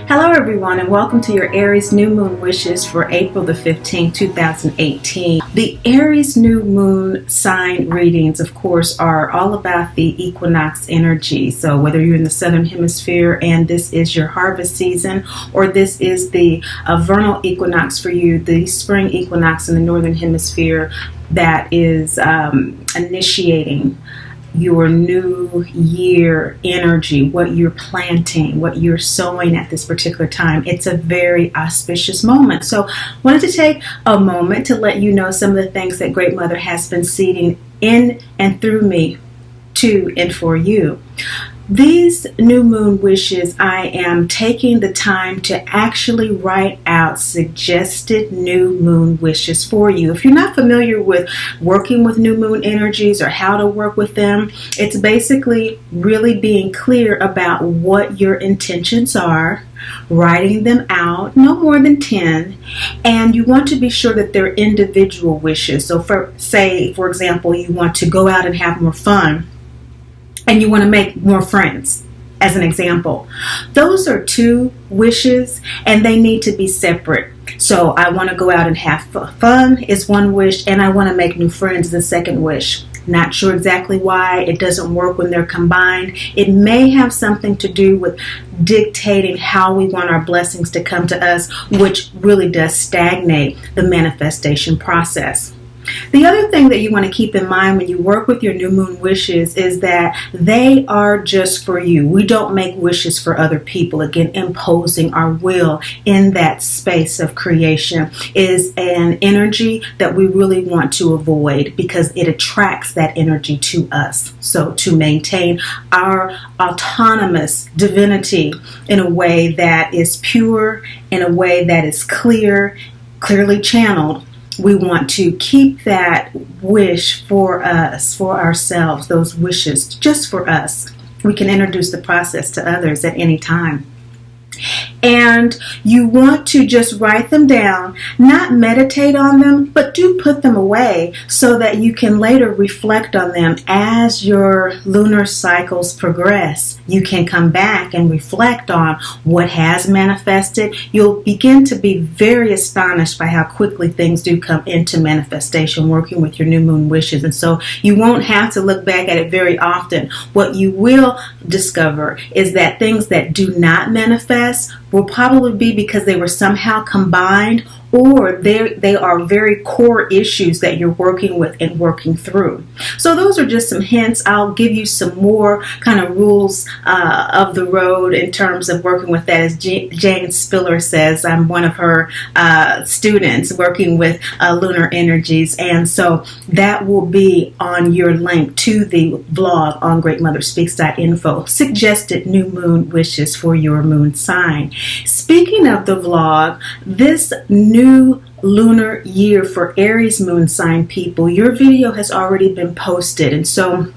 Hello everyone, and welcome to your Aries New Moon Wishes for April the 15th, 2018. The Aries New Moon Sign readings, of course, are all about the equinox energy. So whether you're in the Southern Hemisphere and this is your harvest season, or this is the vernal equinox for you, the spring equinox in the Northern Hemisphere that is initiating your new year energy, what you're planting, what you're sowing at this particular time. It's a very auspicious moment. So I wanted to take a moment to let you know some of the things that Great Mother has been seeding in and through me to and for you. These new moon wishes, I am taking the time to actually write out suggested new moon wishes for you. If you're not familiar with working with new moon energies or how to work with them, it's basically really being clear about what your intentions are, writing them out, no more than 10, and you want to be sure that they're individual wishes. So for example, you want to go out and have more fun, and you want to make more friends, as an example. Those are two wishes, and they need to be separate. So I want to go out and have fun is one wish, and I want to make new friends is the second wish. Not sure exactly why it doesn't work when they're combined. It may have something to do with dictating how we want our blessings to come to us, which really does stagnate the manifestation process. The other thing that you want to keep in mind when you work with your new moon wishes is that they are just for you. We don't make wishes for other people. Again, imposing our will in that space of creation is an energy that we really want to avoid because it attracts that energy to us. So to maintain our autonomous divinity in a way that is pure, in a way that is clearly channeled, we want to keep that wish for us, for ourselves, those wishes just for us. We can introduce the process to others at any time. And you want to just write them down, not meditate on them, but do put them away so that you can later reflect on them as your lunar cycles progress. You can come back and reflect on what has manifested. You'll begin to be very astonished by how quickly things do come into manifestation working with your new moon wishes. And so you won't have to look back at it very often. What you will discover is that things that do not manifest will probably be because they were somehow combined, or they are very core issues that you're working with and working through. So those are just some hints. I'll give you some more kind of rules of the road in terms of working with that. As Jane Spiller says, I'm one of her students working with lunar energies, and so that will be on your link to the blog on greatmotherspeaks.info. Suggested new moon wishes for your moon sign. Speaking of the vlog, this new lunar year for Aries moon sign people, your video has already been posted, and so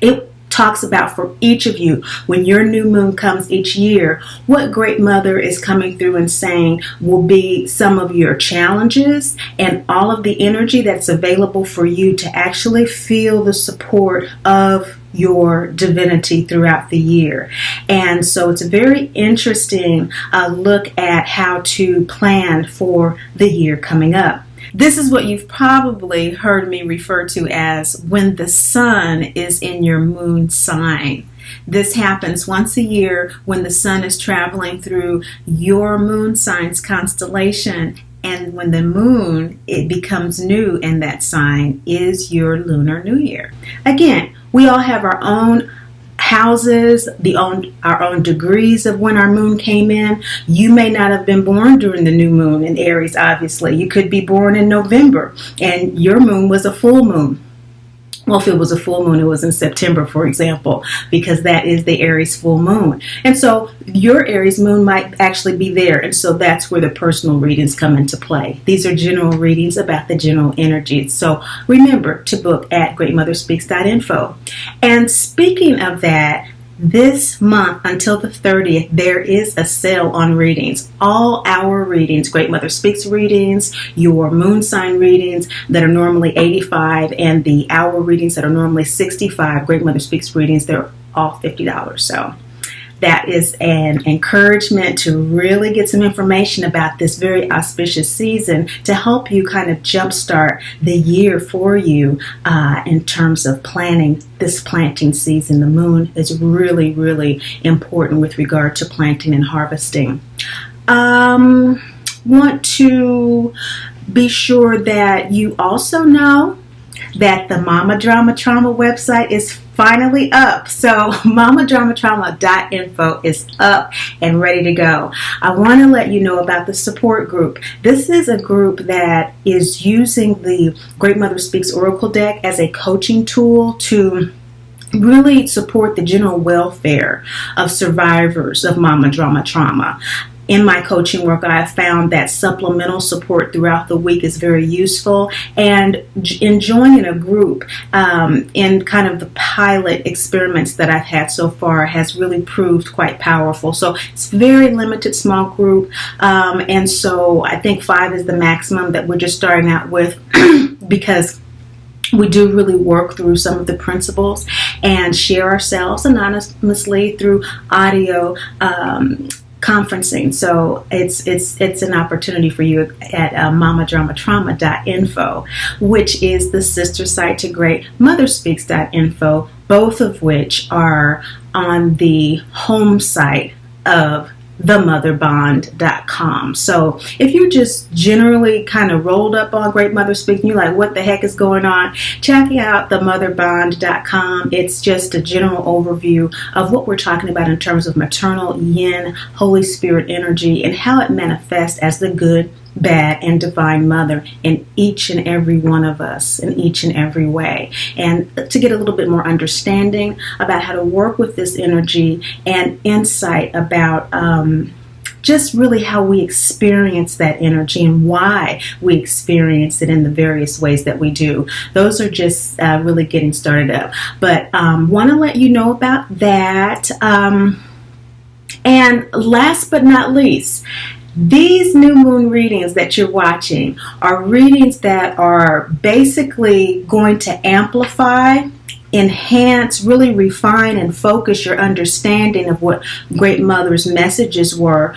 it talks about for each of you when your new moon comes each year, what Great Mother is coming through and saying will be some of your challenges and all of the energy that's available for you to actually feel the support of your divinity throughout the year. And so it's a very interesting look at how to plan for the year coming up. This is what you've probably heard me refer to as when the sun is in your moon sign. This happens once a year when the sun is traveling through your moon sign's constellation, and when the moon, it becomes new in that sign, is your lunar new year. Again, we all have our own houses, our own degrees of when our moon came in. You may not have been born during the new moon in Aries, obviously. You could be born in November, and your moon was a full moon. Well, if it was a full moon, it was in September, for example, because that is the Aries full moon. And so your Aries moon might actually be there. And so that's where the personal readings come into play. These are general readings about the general energies. So remember to book at greatmotherspeaks.info. And speaking of that, this month until the 30th, there is a sale on readings. All our readings, Great Mother Speaks readings, your moon sign readings that are normally $85, and the hour readings that are normally $65, Great Mother Speaks readings, they're all $50. So that is an encouragement to really get some information about this very auspicious season to help you kind of jumpstart the year for you in terms of planning this planting season. The moon is really, really important with regard to planting and harvesting. Want to be sure that you also know that the Mama Drama Trauma website is finally up. So mamadramatrauma.info is up and ready to go. I want to let you know about the support group. This is a group that is using the Great Mother Speaks Oracle deck as a coaching tool to really support the general welfare of survivors of Mama Drama Trauma. In my coaching work, I have found that supplemental support throughout the week is very useful, and in joining a group in kind of the pilot experiments that I've had so far has really proved quite powerful. So it's very limited, small group, and so I think 5 is the maximum that we're just starting out with because we do really work through some of the principles and share ourselves anonymously through audio conferencing. So it's an opportunity for you at mamadramatrauma.info, which is the sister site to Great Mother Speaks.info, both of which are on the home site of themotherbond.com. So if you're just generally kind of rolled up on Great Mother Speaks and you're like, what the heck is going on? Check out themotherbond.com. It's just a general overview of what we're talking about in terms of maternal yin, Holy Spirit energy, and how it manifests as the good, bad, and divine mother in each and every one of us in each and every way. And to get a little bit more understanding about how to work with this energy and insight about just really how we experience that energy and why we experience it in the various ways that we do. Those are just really getting started up. But want to let you know about that. And last but not least, these new moon readings that you're watching are readings that are basically going to amplify, enhance, really refine and focus your understanding of what Great Mother's messages were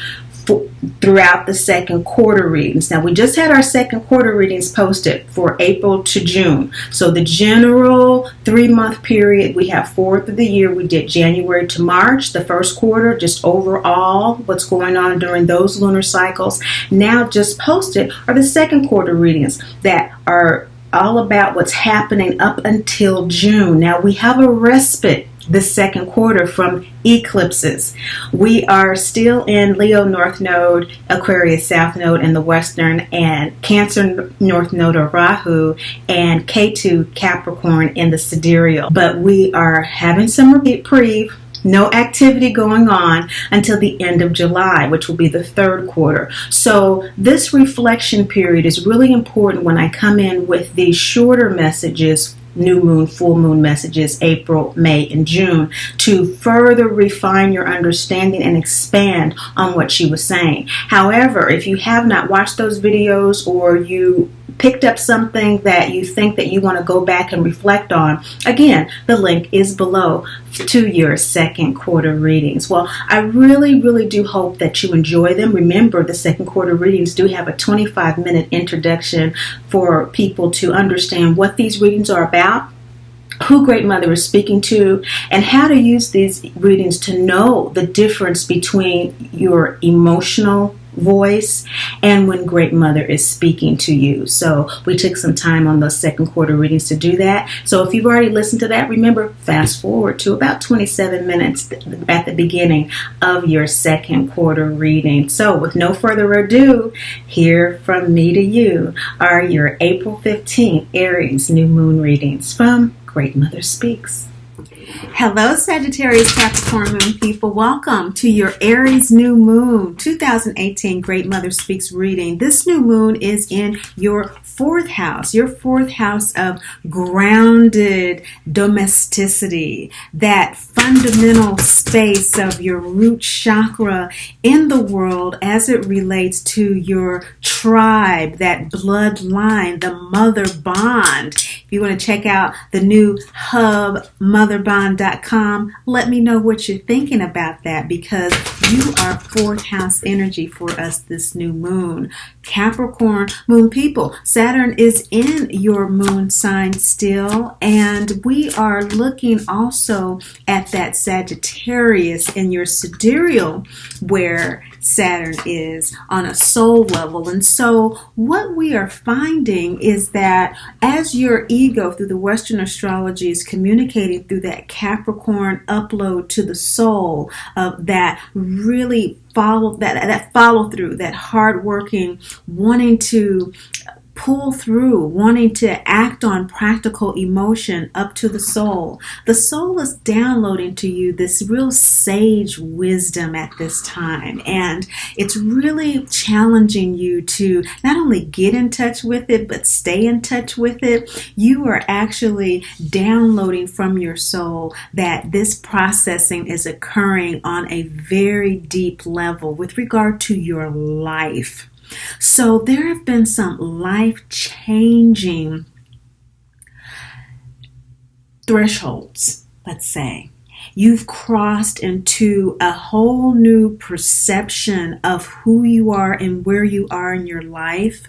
throughout the second quarter readings. Now, we just had our second quarter readings posted for April to June. So the general 3-month period, we have 4 through the year. We did January to March, the first quarter, just overall what's going on during those lunar cycles. Now just posted are the second quarter readings that are all about what's happening up until June. Now we have a respite the second quarter from eclipses. We are still in Leo North Node, Aquarius South Node in the Western, and Cancer North Node or Rahu, and Ketu Capricorn in the Sidereal. But we are having some reprieve. No activity going on until the end of July, which will be the third quarter. So this reflection period is really important when I come in with these shorter messages, new moon, full moon messages, April, May, and June, to further refine your understanding and expand on what she was saying. However, if you have not watched those videos or you picked up something that you think that you want to go back and reflect on, again, the link is below to your second quarter readings. Well, I really, really do hope that you enjoy them. Remember, the second quarter readings do have a 25-minute introduction for people to understand what these readings are about, who Great Mother is speaking to, and how to use these readings to know the difference between your emotional voice and when Great Mother is speaking to you. So we took some time on those second quarter readings to do that. So if you've already listened to that, remember, fast forward to about 27 minutes at the beginning of your second quarter reading. So with no further ado, here from me to you are your April 15th Aries new moon readings from Great Mother Speaks. Hello, Sagittarius, Capricorn Moon people. Welcome to your Aries New Moon 2018 Great Mother Speaks reading. This new moon is in your fourth house of grounded domesticity, that fundamental space of your root chakra in the world as it relates to your tribe, that bloodline, the mother bond. If you want to check out the new hub, Mother motherbond.com. Let me know what you're thinking about that, because you are fourth house energy for us this new moon. Capricorn moon people, Saturn is in your moon sign still, and we are looking also at that Sagittarius in your sidereal, where Saturn is on a soul level. And so what we are finding is that as your ego through the Western astrology is communicating through that Capricorn upload to the soul of that really follow through, that hard working, wanting to pull through, wanting to act on practical emotion up to the soul. The soul is downloading to you this real sage wisdom at this time, and it's really challenging you to not only get in touch with it, but stay in touch with it. You are actually downloading from your soul that this processing is occurring on a very deep level with regard to your life. So there have been some life-changing thresholds, let's say. You've crossed into a whole new perception of who you are and where you are in your life.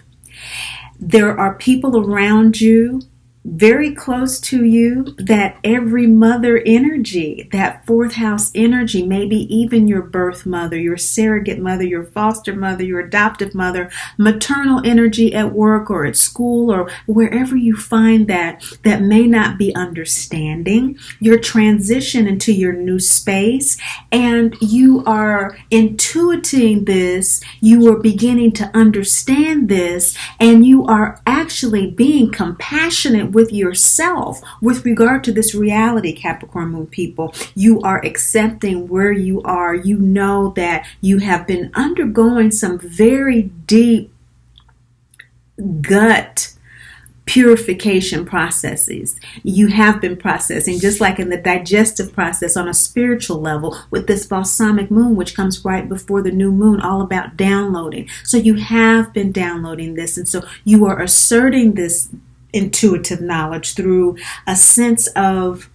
There are people around you, very close to you, that every mother energy, that fourth house energy, maybe even your birth mother, your surrogate mother, your foster mother, your adoptive mother, maternal energy at work or at school or wherever you find that may not be understanding your transition into your new space, and you are intuiting this, you are beginning to understand this, and you are actually being compassionate with yourself with regard to this reality, Capricorn moon people. You are accepting where you are. You know that you have been undergoing some very deep gut purification processes. You have been processing, just like in the digestive process on a spiritual level with this balsamic moon, which comes right before the new moon, all about downloading. So you have been downloading this, and so you are asserting this intuitive knowledge through a sense of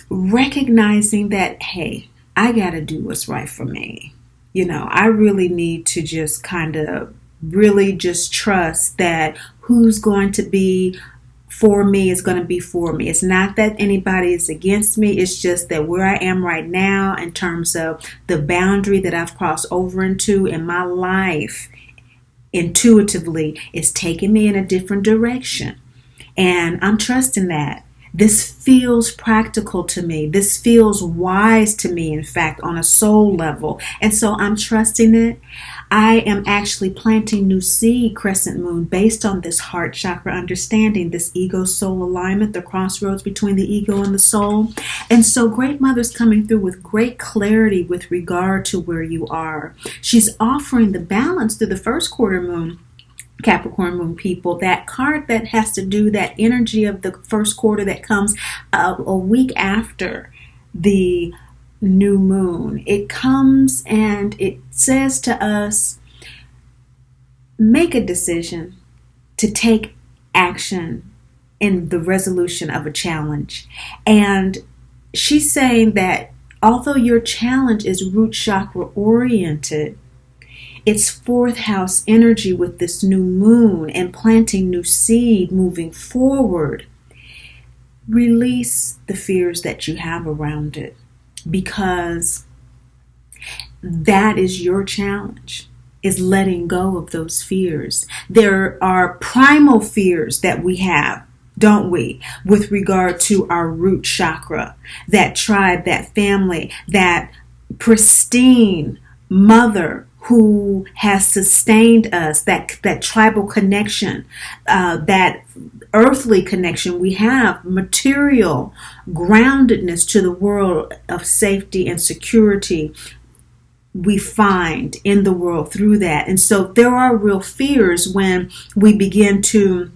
recognizing that, hey, I got to do what's right for me. You know, I really need to just kind of really just trust that who's going to be for me is going to be for me. It's not that anybody is against me. It's just that where I am right now in terms of the boundary that I've crossed over into in my life, intuitively, is taking me in a different direction. And I'm trusting that. This feels practical to me. This feels wise to me, in fact, on a soul level. And so I'm trusting it. I am actually planting new seed, crescent moon, based on this heart chakra understanding, this ego-soul alignment, the crossroads between the ego and the soul. And so Great Mother's coming through with great clarity with regard to where you are. She's offering the balance through the first quarter moon, Capricorn moon people, that card that has to do that energy of the first quarter that comes a week after the new moon. It comes and it says to us, make a decision to take action in the resolution of a challenge. And she's saying that although your challenge is root chakra oriented, it's fourth house energy with this new moon and planting new seed moving forward. Release the fears that you have around it, because that is your challenge, is letting go of those fears. There are primal fears that we have, don't we, with regard to our root chakra, that tribe, that family, that pristine mother who has sustained us, that tribal connection, that earthly connection we have, material groundedness to the world of safety and security we find in the world through that. And so there are real fears when we begin to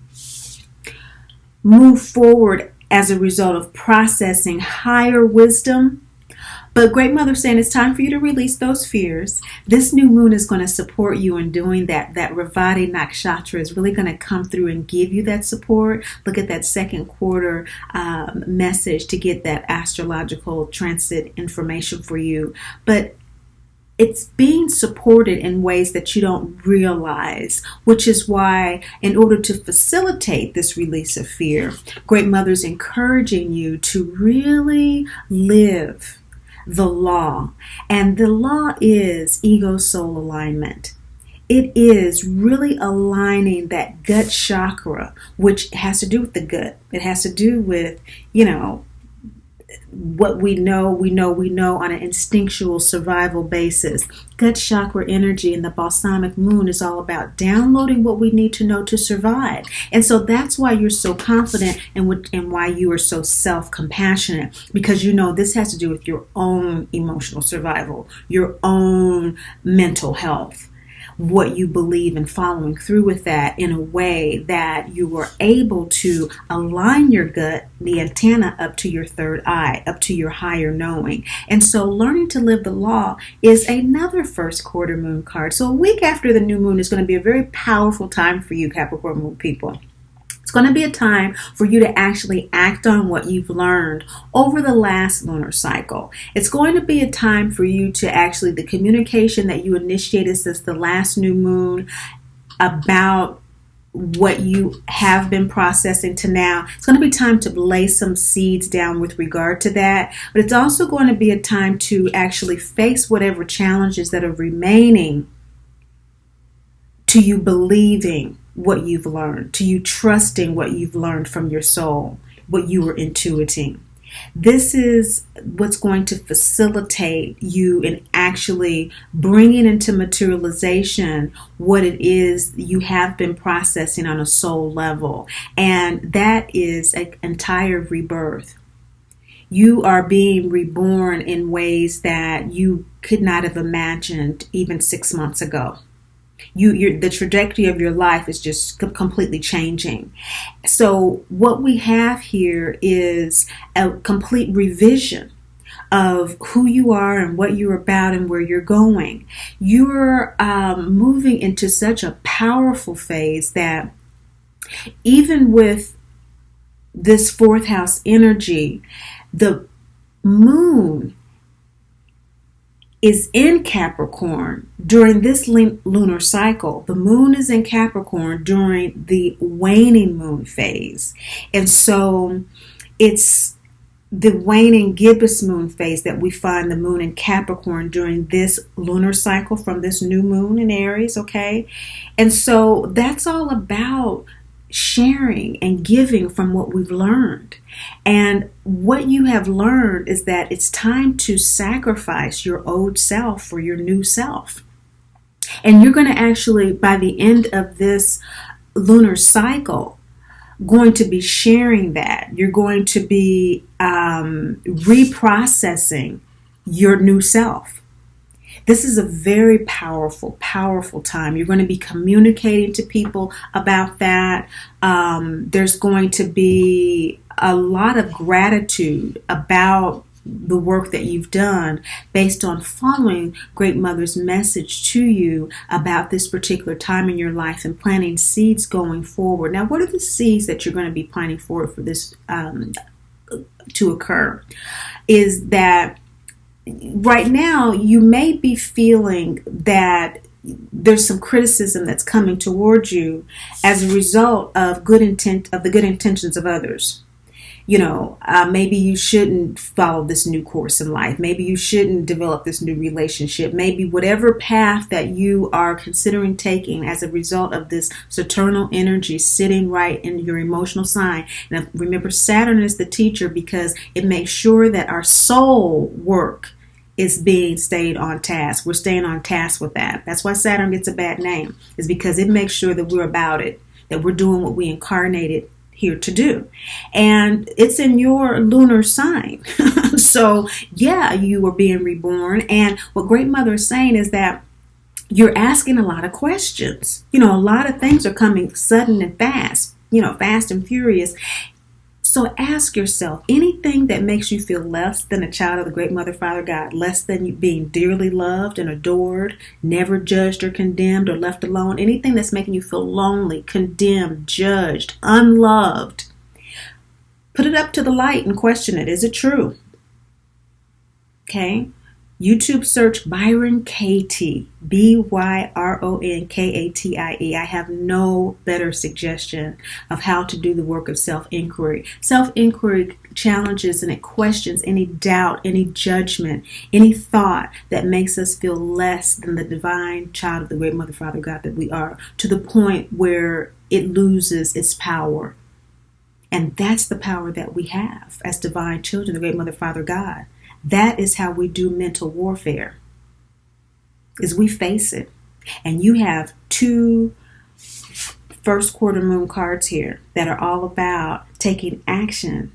move forward as a result of processing higher wisdom. But Great Mother saying it's time for you to release those fears. This new moon is going to support you in doing that. That Ravati Nakshatra is really going to come through and give you that support. Look at that second quarter message to get that astrological transit information for you. But it's being supported in ways that you don't realize, which is why, in order to facilitate this release of fear, Great Mother's encouraging you to really live the law. And the law is ego-soul alignment. It is really aligning that gut chakra, which has to do with the gut. It has to do with, what we know on an instinctual survival basis. Gut chakra energy and the balsamic moon is all about downloading what we need to know to survive. And so that's why you're so confident and why you are so self-compassionate, because this has to do with your own emotional survival, your own mental health, what you believe, and following through with that in a way that you are able to align your gut, the antenna, up to your third eye, up to your higher knowing. And so learning to live the law is another first quarter moon card. So a week after the new moon is going to be a very powerful time for you, Capricorn moon people. It's going to be a time for you to actually act on what you've learned over the last lunar cycle. It's going to be a time for you to actually, the communication that you initiated since the last new moon about what you have been processing to now. It's going to be time to lay some seeds down with regard to that. But it's also going to be a time to actually face whatever challenges that are remaining to you believing what you've learned, to you trusting what you've learned from your soul, what you were intuiting. This is what's going to facilitate you in actually bringing into materialization what it is you have been processing on a soul level. And that is an entire rebirth. You are being reborn in ways that you could not have imagined even 6 months ago. The trajectory of your life is just completely changing. So what we have here is a complete revision of who you are and what you're about and where you're going. You're moving into such a powerful phase that even with this fourth house energy, the moon is in Capricorn during this lunar cycle. The moon is in Capricorn during the waning moon phase. And so it's the waning gibbous moon phase that we find the moon in Capricorn during this lunar cycle from this new moon in Aries, okay? And so that's all about sharing and giving from what we've learned. And what you have learned is that it's time to sacrifice your old self for your new self. And you're going to actually, by the end of this lunar cycle, going to be sharing that. You're going to be reprocessing your new self. This is a very powerful, powerful time. You're going to be communicating to people about that. There's going to be a lot of gratitude about the work that you've done based on following Great Mother's message to you about this particular time in your life and planting seeds going forward. Now, what are the seeds that you're going to be planting forward for this to occur? Is that right now you may be feeling that there's some criticism that's coming towards you as a result of the good intentions of others. Maybe you shouldn't follow this new course in life. Maybe you shouldn't develop this new relationship. Maybe whatever path that you are considering taking as a result of this Saturnal energy sitting right in your emotional sign. Now, remember, Saturn is the teacher because it makes sure that our soul work is being stayed on task. We're staying on task with that. That's why Saturn gets a bad name, is because it makes sure that we're about it, that we're doing what we incarnated here to do. And it's in your lunar sign. So yeah, you are being reborn. And what Great Mother is saying is that you're asking a lot of questions. A lot of things are coming sudden and fast, fast and furious. So ask yourself, anything that makes you feel less than a child of the Great Mother, Father, God, less than you being dearly loved and adored, never judged or condemned or left alone, anything that's making you feel lonely, condemned, judged, unloved, put it up to the light and question it. Is it true? Okay. YouTube search Byron Katie, BYRONKATIE. I have no better suggestion of how to do the work of self-inquiry. Self-inquiry challenges and it questions any doubt, any judgment, any thought that makes us feel less than the divine child of the Great Mother, Father, God that we are, to the point where it loses its power. And that's the power that we have as divine children of the Great Mother, Father, God. That is how we do mental warfare, is we face it. And you have 2 first quarter moon cards here that are all about taking action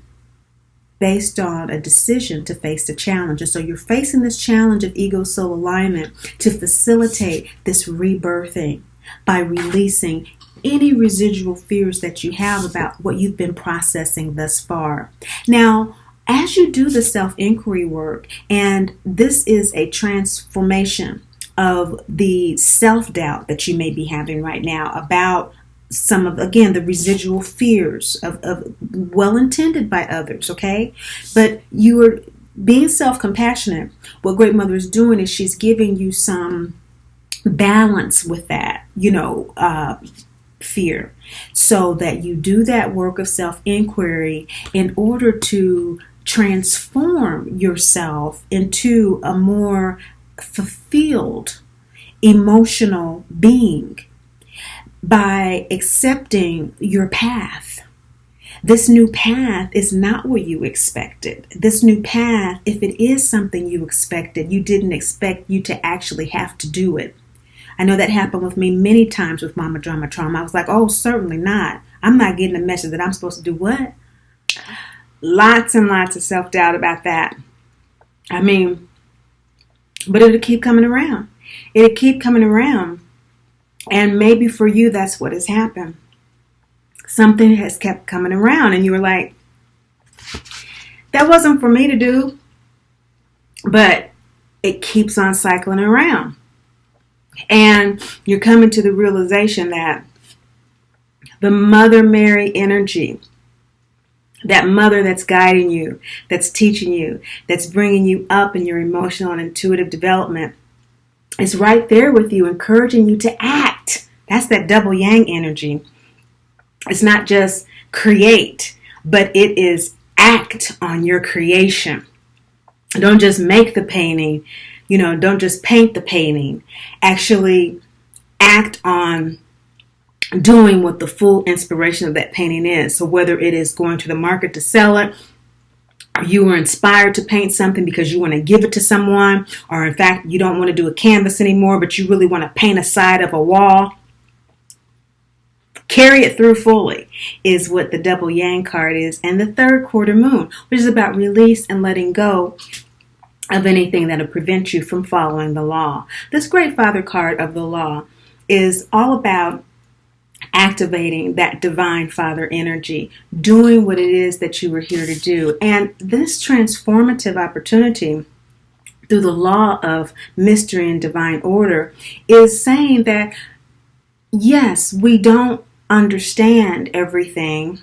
based on a decision to face the challenge. And so you're facing this challenge of ego soul alignment to facilitate this rebirthing by releasing any residual fears that you have about what you've been processing thus far. Now, as you do the self-inquiry work, and this is a transformation of the self-doubt that you may be having right now about some of, again, the residual fears of well-intended by others, okay? But you are being self-compassionate. What Great Mother is doing is she's giving you some balance with that, fear, so that you do that work of self-inquiry in order to transform yourself into a more fulfilled emotional being by accepting your path. This new path is not what you expected. This new path, if it is something you expected, you didn't expect you to actually have to do it. I know that happened with me many times with Mama Drama Trauma. I was like, oh, certainly not. I'm not getting a message that I'm supposed to do what? Lots and lots of self-doubt about that. I mean, but it'll keep coming around. It'll keep coming around. And maybe for you, that's what has happened. Something has kept coming around and you were like, that wasn't for me to do. But it keeps on cycling around. And you're coming to the realization that the Mother Mary energy, that mother that's guiding you, that's teaching you, that's bringing you up in your emotional and intuitive development, is right there with you, encouraging you to act. That's that double yang energy. It's not just create, but it is act on your creation. Don't just make the painting. Don't just paint the painting. Actually act on doing what the full inspiration of that painting is. So whether it is going to the market to sell it, or you were inspired to paint something because you want to give it to someone, or in fact, you don't want to do a canvas anymore, but you really want to paint a side of a wall, carry it through fully is what the double yang card is. And the third quarter moon, which is about release and letting go of anything that will prevent you from following the law. This Great Father card of the law is all about activating that divine Father energy, doing what it is that you were here to do. And this transformative opportunity through the law of mystery and divine order is saying that, yes, we don't understand everything.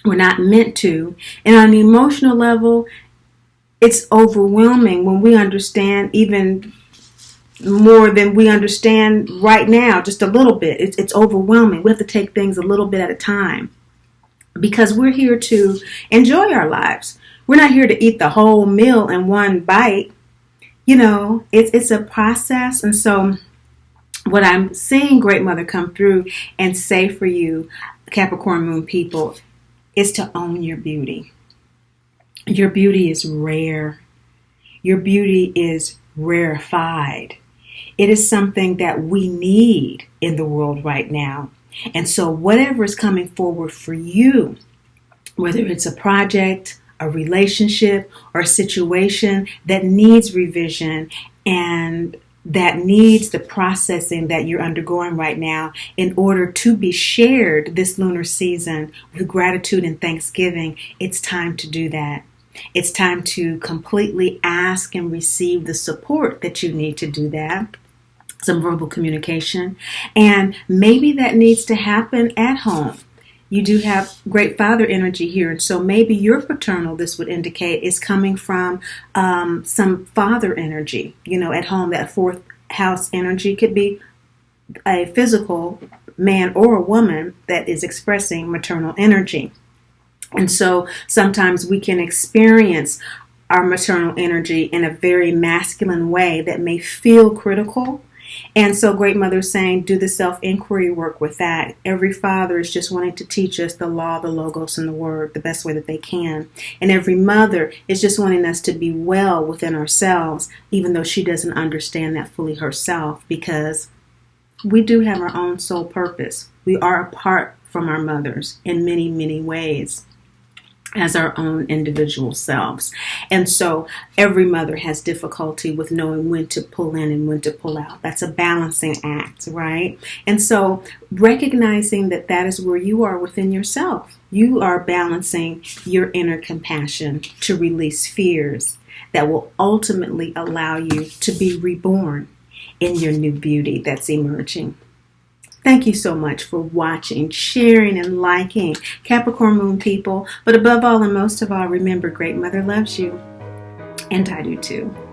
We're not meant to. And on an emotional level, it's overwhelming when we understand even more than we understand right now, just a little bit. It's overwhelming. We have to take things a little bit at a time because we're here to enjoy our lives. We're not here to eat the whole meal in one bite. It's a process. And so what I'm seeing Great Mother come through and say for you, Capricorn Moon people, is to own your beauty. Your beauty is rare. Your beauty is rarefied. It is something that we need in the world right now. And so whatever is coming forward for you, whether it's a project, a relationship, or a situation that needs revision and that needs the processing that you're undergoing right now in order to be shared this lunar season with gratitude and thanksgiving, it's time to do that. It's time to completely ask and receive the support that you need to do that. Some verbal communication. And maybe that needs to happen at home. You do have great father energy here. And so maybe your paternal, this would indicate, is coming from some father energy. At home, that fourth house energy could be a physical man or a woman that is expressing maternal energy. And so sometimes we can experience our maternal energy in a very masculine way that may feel critical. And so Great Mother is saying, do the self-inquiry work with that. Every father is just wanting to teach us the law, the logos, and the word the best way that they can. And every mother is just wanting us to be well within ourselves, even though she doesn't understand that fully herself, because we do have our own soul purpose. We are apart from our mothers in many, many ways, as our own individual selves. And so every mother has difficulty with knowing when to pull in and when to pull out. That's a balancing act, right? And so recognizing that that is where you are within yourself. You are balancing your inner compassion to release fears that will ultimately allow you to be reborn in your new beauty that's emerging. Thank you so much for watching, sharing, and liking, Capricorn Moon people. But above all and most of all, remember, Great Mother loves you, and I do too.